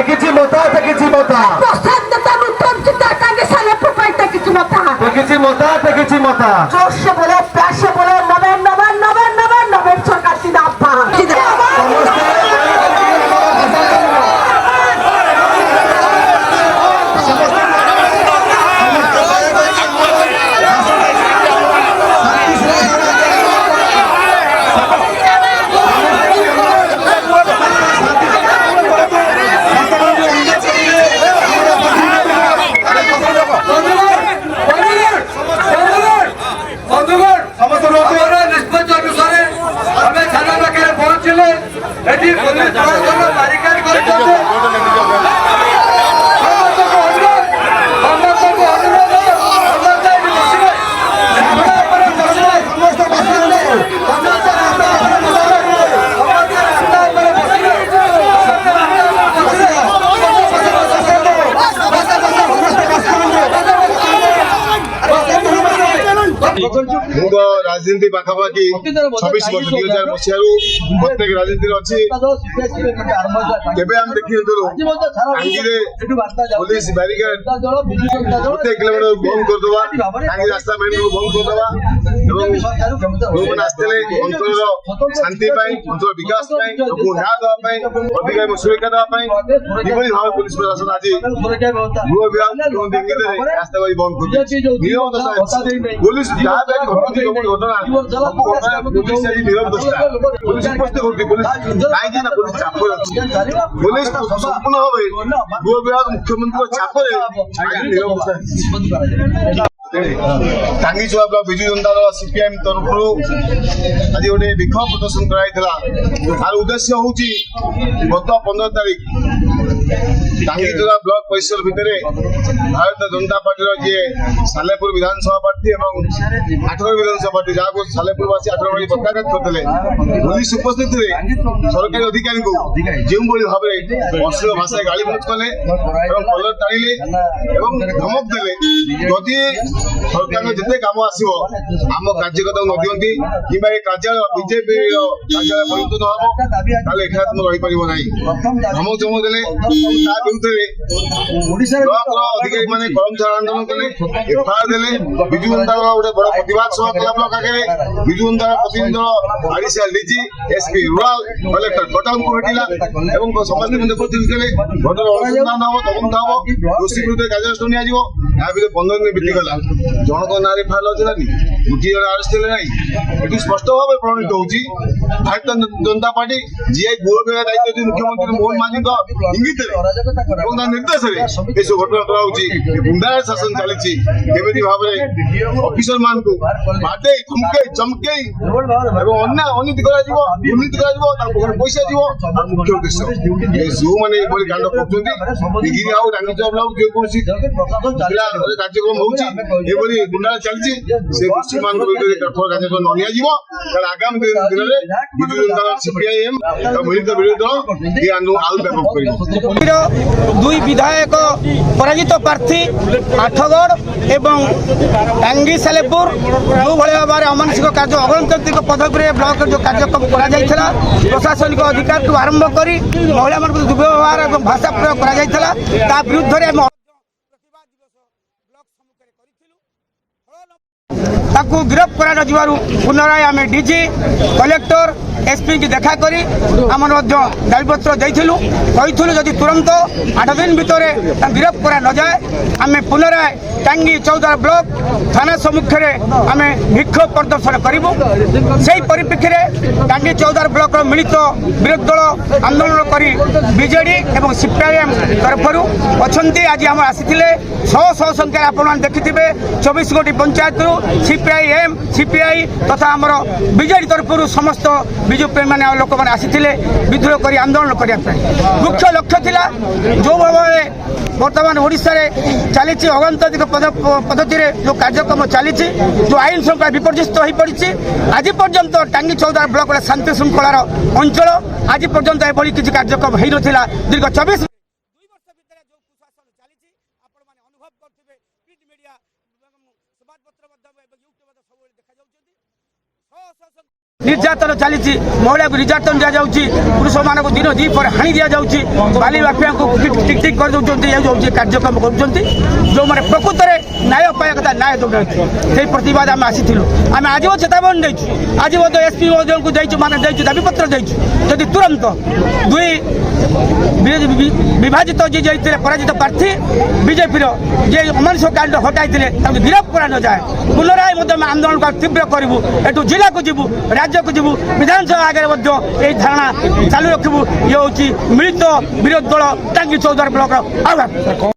देखिछि मता देखिछि मता প্রশান্ততা উত্তরচিত টাঙ্গি সালেপুর পাই দেখেছি মতা देखिछि मता জোরসে বলে প্রাসে বলে নবেন নবেন নবেন নবেন নবেন সরকার সিদাপ্পা राजनीति पाखापाखि 26 वर्ष 2000 मसीह प्रत्येक राजनीति अच्छी आम देखी पुलिस बैरिकेड गोटे किलोमीटर बंद करदे टांगी रास्ता मेन बंद करदे जो आसते अंचल शांति अंचल विकास न्याय देवाई अधिकार सुरक्षा देवाई भाव पुलिस प्रशासन आज गृह विभाग मुख्यमंत्री इंगित रास्ता बंद कर पुलिस जहाँ घटना पुलिस आज नीरव दृष्टा पुलिस उपस्थित होती पुलिस कहीं पुलिस चाप पुलिस संपूर्ण भाव गृह विभाग मुख्यमंत्री चाप नीरव दृष्टा टांगी चुआ ब्लॉक विजु जनता दल सीपीआईएम तरफ आज गोटे विक्षोभ प्रदर्शन कराइला तार उद्देश्य हूँ गत 15 तारीख टांगी चुआ ब्लॉक परिसर भितर भारतीय जनता पार्टी जी सालेपुर विधानसभा प्रार्थी और आठगड़ विधानसभा प्रार्थी जहाँ सालेपुरवासी आठगड़ प्रत्याघात करते पुलिस उपस्थित थे सरकारी अधिकारी को जो भाव में अश्लील भाषा गाड़ी बोझ कले कलर टाणिले धमक देले जदि सरकार जिते कम आसो आम कार्यकर्ता न दिखती कि कार्यालय बीजेपी कार्यालय परिवर्तन हम रहीपर ना धमक चमक देले अधिकारी मैंने कर्मचारी आंदोलन कले एफआईआर देले विजु जनता दल गोटे बड़ प्रतिवाद सभा कला ब्लॉक आगे विजु जनता प्रतिनिधि दल additional DG SP rural collector Cuttack को भेटिला समस्त प्रतिनिधि देले घटना अनुसंधान हम तदंत हम दोषी विरुद्ध कार्यानुष्ठान निया 15 दिन बीतीगला जनक ना फाइल अच्छे ना गोटे जन आरेस्ट थे ना ये स्पष्ट भाव प्रमाणित होती भारतीय जनता पार्टी जी गृह विभाग दायित्व मुख्यमंत्री मोहन मांझी इंगित निर्देश में सब घटना कराऊँगी गुंडा शासन चली भाव में अफिसर मान को बाटे धमके चमके अनୀତି दुर्नीति पैसा जीव मुख्य उद्देश्य जो मैंने कांड करगिरी आउ टांगी चौक जेकोसी कार्यक्रम होगी गुंडा चलती गोष्ठी मान विरुद्ध कठोर कार्यक्रम न निया आगामी दिन में विजु जनता दल सीपीआईएम मिलित विरोधी दल ये आंदोलन आउ व्यापक कर दुई विधायक पराजित प्रार्थी आठगड़ एवं टांगी सालेपुर जो भाव में अमानसिक कार्य अगणतांत्रिक पद्धति में ब्लॉक जो कार्यक्रम करा प्रशासनिक अधिकार को आरंभ कर महिला दुर्व्यवहार और भाषा प्रयोग करा विरुद्ध ताकू गिरफ्त करा पुनराय आम डीजी कलेक्टर एसपी की देखा करी आम दाबीपत्र देलु कही जदि तुरंत 8 दिन भितर गिरफ्त करा न जाए आम पुनराय टांगी चौदार ब्लॉक थाना सम्मुखें आम विक्षोभ प्रदर्शन करूँ से परिप्रेक्षी में टांगी चौदार ब्लॉक मिलित विरोधी दल आंदोलन कर बीजेडी और सीपीआईएम तरफ अच्छा आज आम आसी शह शह संख्यार आप देखिथे 24 गोटी पंचायत सीपीआईएम सीपीआई तथा आमर बीजेडी तरफ समस्त विजु प्रेमी मैंने लोक मैंने आसी विद्रोह कर आंदोलन करने मुख्य लक्ष्य थिला जो भाव में बर्तमान ओडिशा रे चली अगणतांत्रिक पद्धति जो कार्यक्रम चली जो आईन श्रृंखला विपर्यस्त हो पड़ी आज पर्यंत टांगी चौदार ब्लॉक शांति श्रृंखलार अंचल आज पर्यंत एभली किसी कार्यक्रम हो नाला दीर्घ 24 ନିର୍ଯାତନ ଚାଲିଛି ମହିଳାକୁ ନିର୍ଯାତନ ଦିଆଯାଉଛି ପୁରୁଷମାନଙ୍କୁ ଦିନ ଦୁଇ ପରେ ହାଣି ଦିଆଯାଉଛି ବାଲି ମାଫିଆଙ୍କୁ ଟିକ୍ ଟିକ୍ କରିଦେଉଛନ୍ତି ଏ ଯେଉଁ କାର୍ଯ୍ୟକ୍ରମ କରୁଛନ୍ତି ଯେଉଁମାନେ ପ୍ରକୃତରେ ନ୍ୟାୟ ପାଇବା କଥା ନ୍ୟାୟ ଦେଉନାହାନ୍ତି ସେହି ପ୍ରତିବାଦ ଆମେ ଆସିଥିଲୁ ଆମେ ଆଜି ମଧ୍ୟ ଚେତାବନୀ ଦେଇଛୁ ଆଜି ମଧ୍ୟ ଏସ୍ପି ମହୋଦୟଙ୍କୁ ଦେଇଛୁ ମାନେ ଦେଇଛୁ ଦାବିପତ୍ର ଦେଇଛୁ ଯଦି ତୁରନ୍ତ ଦୁଇ ବିଭାଜିତ ଯିଏ ଯାଇଥିଲେ ପରାଜିତ ପ୍ରାର୍ଥୀ ବିଜେପିର ଯେ ଅମାନସ କାଣ୍ଡ ହଟାଇଥିଲେ ତାଙ୍କୁ ଗିରଫ କରାନଯାଏ ପୁନରାୟ ମଧ୍ୟ ଆମେ ଆନ୍ଦୋଳନକୁ ତୀବ୍ର କରିବୁ ଏଠୁ ଜିଲ୍ଲାକୁ ଯିବୁ ରାଜ୍ୟକୁ ଯିବୁ ବିଧାନସଭା ଆଗରେ ମଧ୍ୟ ଏହି ଧାରଣା ଚାଲୁ ରଖିବୁ ଇଏ ହେଉଛି ମିଳିତ ବିରୋଧୀ ଦଳ ଟାଙ୍ଗୀ ଚୌଦ୍ୱାର ବ୍ଲକର ଆହ୍ୱାନ।